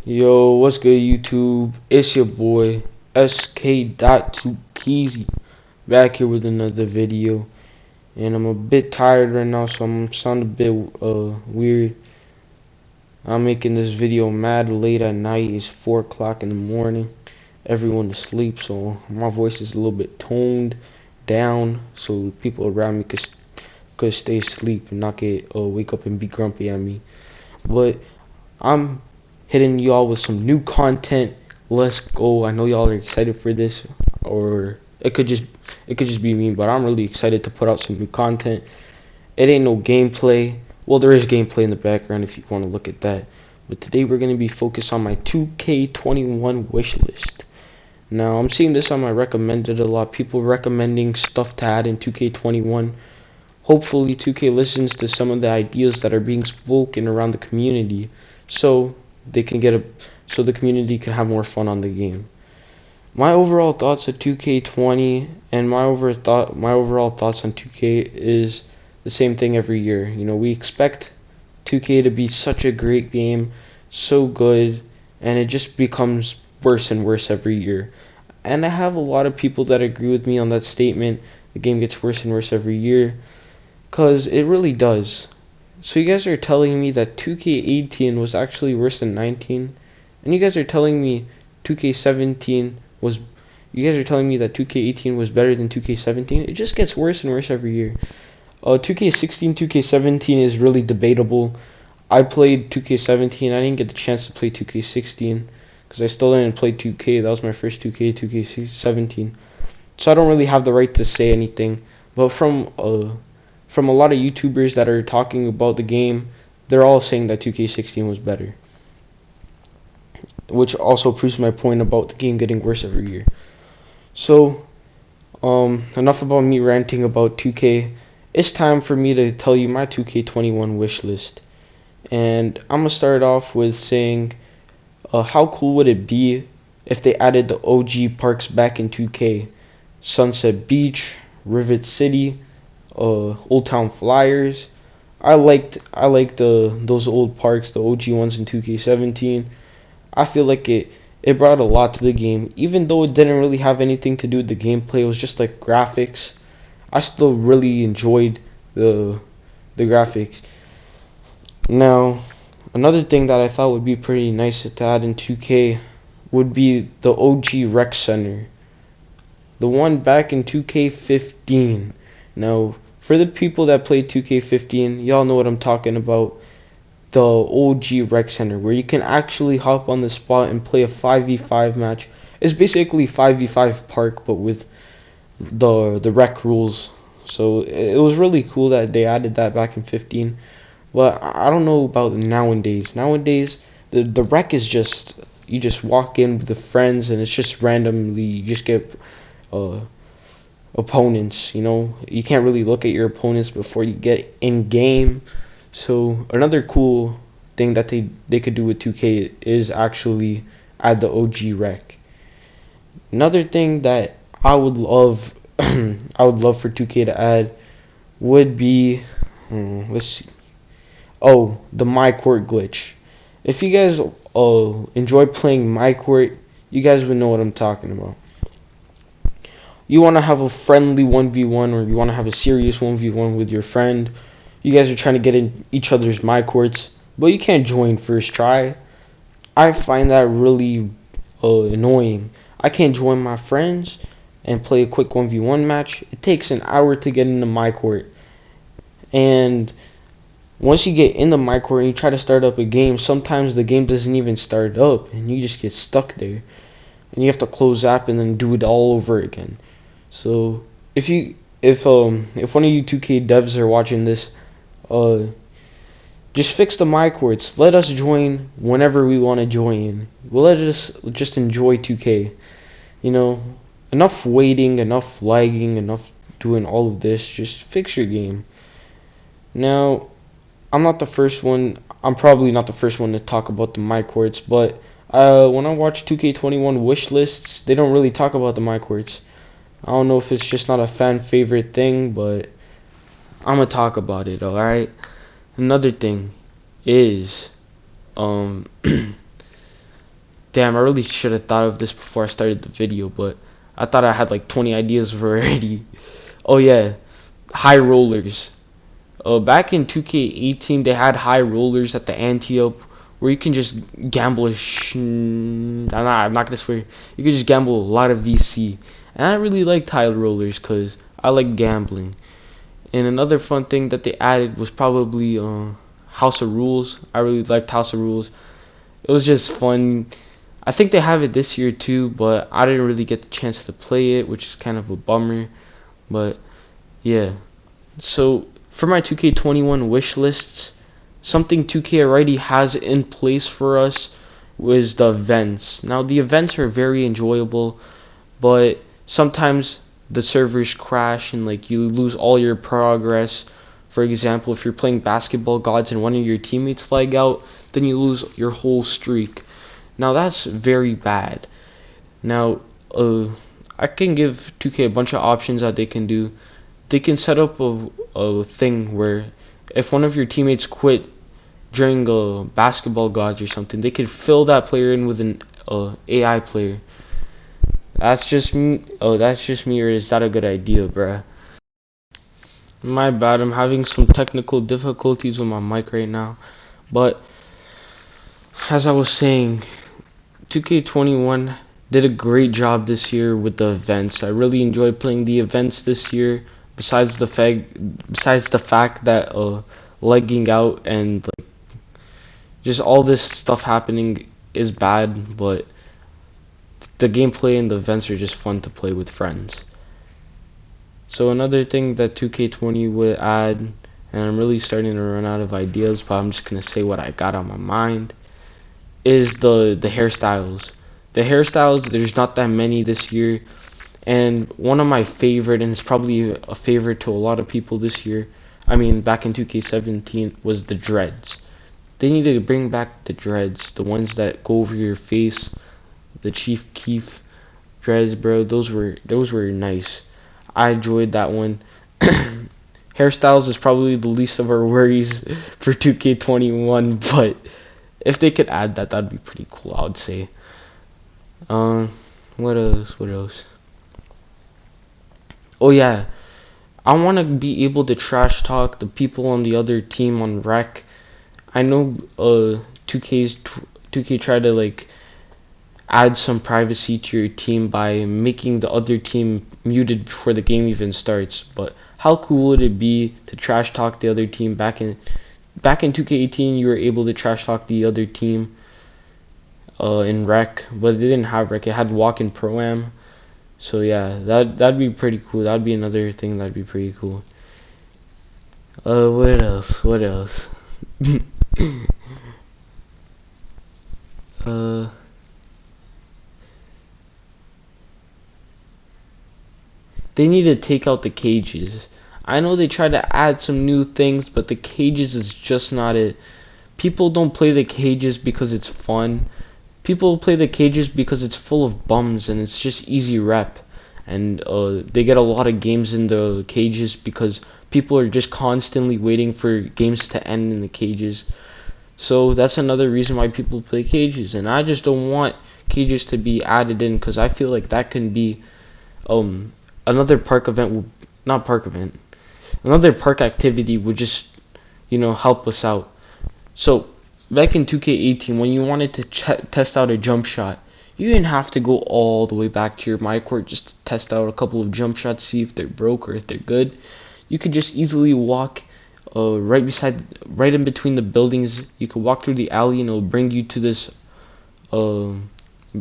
Yo, what's good YouTube? It's your boy SK2k20 back here with another video, and I'm a bit tired right now, so I'm sound a bit weird. I'm making this video mad late at night. It's 4 o'clock in the morning. Everyone is asleep, so my voice is a little bit toned down, so people around me could stay asleep and not get wake up and be grumpy at me. But I'm hitting y'all with some new content. Let's go. I know y'all are excited for this, or it could just be me, but I'm really excited to put out some new content. It ain't no gameplay. Well, there is gameplay in the background if you want to look at that, but today we're going to be focused on my 2K21 wish list. Now, I'm seeing this on my recommended a lot. People recommending stuff to add in 2K21. Hopefully 2K listens to some of the ideas that are being spoken around the community, so they can so the community can have more fun on the game. My overall thoughts of 2K20 and my overall thoughts on 2K is the same thing every year. You know, we expect 2K to be such a great game, so good, and it just becomes worse and worse every year. And I have a lot of people that agree with me on that statement. The game gets worse and worse every year, cause it really does. So you guys are telling me that 2K18 was actually worse than 19, and you guys are telling me 2K17 was. You guys are telling me that 2K18 was better than 2K17. It just gets worse and worse every year. 2K16, 2K17 is really debatable. I played 2K17. I didn't get the chance to play 2K16 because I still didn't play 2K. That was my first 2K17. So I don't really have the right to say anything. But from a lot of YouTubers that are talking about the game, they're all saying that 2K16 was better, which also proves my point about the game getting worse every year. So, enough about me ranting about 2K. It's time for me to tell you my 2K21 wish list, and I'm gonna start off with saying, how cool would it be if they added the OG parks back in 2K? Sunset Beach, Rivet City, Old Town Flyers. I liked those old parks, the OG ones in 2K17. I feel like it brought a lot to the game, even though it didn't really have anything to do with the gameplay. It was just like graphics. I still really enjoyed the graphics. Now, another thing that I thought would be pretty nice to add in 2K would be the OG Rec Center, the one back in 2K15. Now, for the people that played 2K15, y'all know what I'm talking about. The OG Rec Center, where you can actually hop on the spot and play a 5v5 match. It's basically 5v5 park, but with the rec rules. So it was really cool that they added that back in 15. But I don't know about nowadays. Nowadays, the rec is just, you just walk in with the friends, and it's just randomly, you just get opponents. You know, you can't really look at your opponents before you get in game. So another cool thing that they could do with 2K is actually add the OG rec. Another thing that I would love I would love for 2K to add would be let's see. Oh, the My Court glitch. If you guys enjoy playing My Court, you guys would know what I'm talking about. You want to have a friendly 1v1, or you want to have a serious 1v1 with your friend. You guys are trying to get in each other's My Courts, but you can't join first try. I find that really annoying. I can't join my friends and play a quick 1v1 match. It takes an hour to get into My Court, and once you get in the My Court and you try to start up a game, sometimes the game doesn't even start up and you just get stuck there, and you have to close app and then do it all over again. So if one of you 2K devs are watching this, just fix the My Courts. Let us join whenever we want to join. We'll let us just enjoy 2K. You know, enough waiting, enough lagging, enough doing all of this. Just fix your game. Now, I'm probably not the first one to talk about the My Courts, but when I watch 2K21 wish lists, they don't really talk about the My Courts. I don't know if it's just not a fan favorite thing, but I'm gonna talk about it. Alright, another thing is Damn, I really should have thought of this before I started the video, but I thought I had like 20 ideas already. Oh yeah, high rollers. Back in 2K18, they had high rollers at the ante-up where you can just gamble I'm not gonna swear. You can just gamble a lot of VC. And I really liked high rollers because I like gambling. And another fun thing that they added was probably House of Rules. I really liked House of Rules. It was just fun. I think they have it this year too, but I didn't really get the chance to play it, which is kind of a bummer. But yeah. So for my 2K21 wish lists, something 2K already has in place for us was the events. Now the events are very enjoyable, but sometimes the servers crash and like you lose all your progress. For example, if you're playing basketball gods and one of your teammates flag out, then you lose your whole streak. Now that's very bad. Now I can give 2K a bunch of options that they can do. They can set up a thing where if one of your teammates quit during a basketball gods or something, they could fill that player in with an AI player. That's just me. Oh, that's just me, or is that a good idea, bruh? My bad, I'm having some technical difficulties with my mic right now. But as I was saying, 2K21 did a great job this year with the events. I really enjoyed playing the events this year. Besides the fact that legging out and like just all this stuff happening is bad, but the gameplay and the events are just fun to play with friends. So another thing that 2K20 would add, and I'm really starting to run out of ideas, but I'm just gonna say what I got on my mind, is the hairstyles. The hairstyles, there's not that many this year, and one of my favorite, and it's probably a favorite to a lot of people this year, I mean back in 2K17, was the dreads. They need to bring back the dreads, the ones that go over your face, the Chief Keef dreads, bro. Those were nice. I enjoyed that one. Hairstyles is probably the least of our worries for 2K21, but if they could add that, that'd be pretty cool, I would say. What else? Oh yeah, I want to be able to trash talk the people on the other team on rec. I know 2K tried to like add some privacy to your team by making the other team muted before the game even starts, but how cool would it be to trash talk the other team? Back in 2K18 you were able to trash talk the other team in rec, but they didn't have rec, it had walk-in pro-am. So yeah, that'd be pretty cool. That'd be another thing that'd be pretty cool. What else? They need to take out the cages. I know they try to add some new things, but the cages is just not it. People don't play the cages because it's fun. People play the cages because it's full of bums and it's just easy rep. And they get a lot of games in the cages because people are just constantly waiting for games to end in the cages. So that's another reason why people play cages. And I just don't want cages to be added in because I feel like that can be another another park activity would just, help us out. So back in 2K18, when you wanted to test out a jump shot, you didn't have to go all the way back to your my court just to test out a couple of jump shots, see if they're broke or if they're good. You could just easily walk right in between the buildings. You could walk through the alley and it'll bring you to this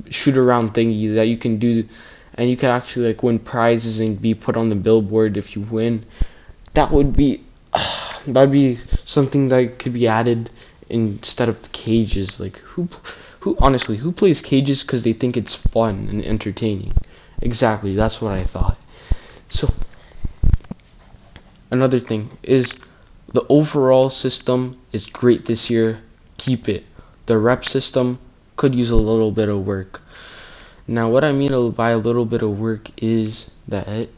shoot around thingy that you can do, and you can actually like win prizes and be put on the billboard if you win. That'd be something that could be added instead of cages. Like who honestly, who plays cages because they think it's fun and entertaining? Exactly, that's what I thought. So another thing is the overall system is great this year. Keep it. The rep system could use a little bit of work. Now what I mean by a little bit of work is that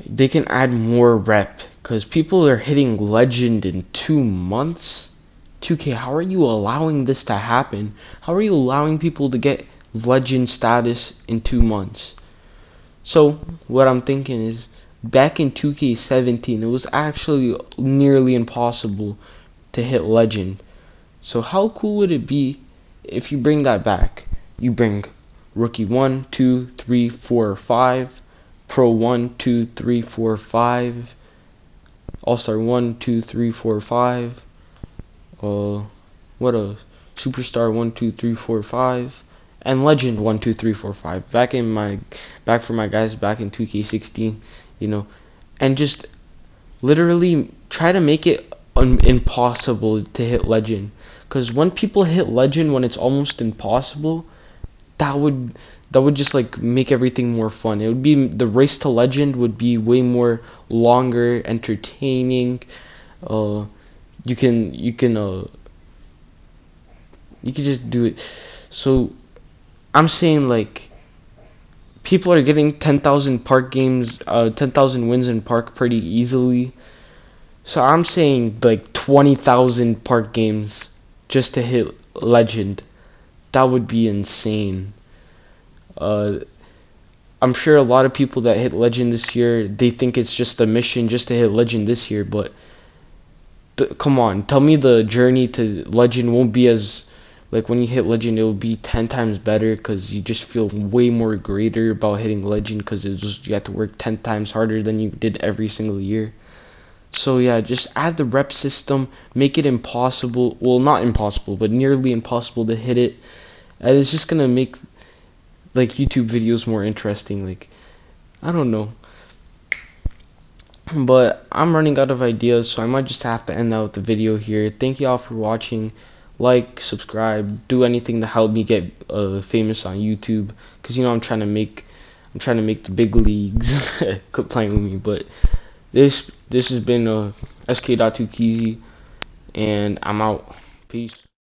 they can add more rep, because people are hitting legend in 2 months. 2K, how are you allowing this to happen? How are you allowing people to get legend status in 2 months? So what I'm thinking is, back in 2K17 it was actually nearly impossible to hit legend. So how cool would it be if you bring that back? You bring rookie 1, 2, 3, 4, 5, pro 1, 2, 3, 4, 5, all-star 1, 2, 3, 4, 5, what else? Superstar 1, 2, 3, 4, 5, and legend 1, 2, 3, 4, 5. Back for my guys back in 2K16, you know, and just literally try to make it impossible to hit legend. Because when people hit legend when it's almost impossible, that would just like make everything more fun. It would be, the race to legend would be way more longer, entertaining. You can just do it. So I'm saying, like, people are getting 10,000 park games, 10,000 wins in park pretty easily. So I'm saying like 20,000 park games just to hit legend. That would be insane. I'm sure a lot of people that hit legend this year, they think it's just a mission just to hit legend this year, but come on, tell me the journey to legend won't be as, like, when you hit legend it will be 10 times better, because you just feel way more greater about hitting legend, because you have to work 10 times harder than you did every single year. So yeah, just add the rep system, make it impossible, well, not impossible, but nearly impossible to hit it, and it's just gonna make, like, YouTube videos more interesting. Like, I don't know, but I'm running out of ideas, so I might just have to end out the video here. Thank you all for watching. Like, subscribe, do anything to help me get famous on YouTube, because, you know, I'm trying to make the big leagues. Quit playing with me. But this has been SK220, and I'm out. Peace.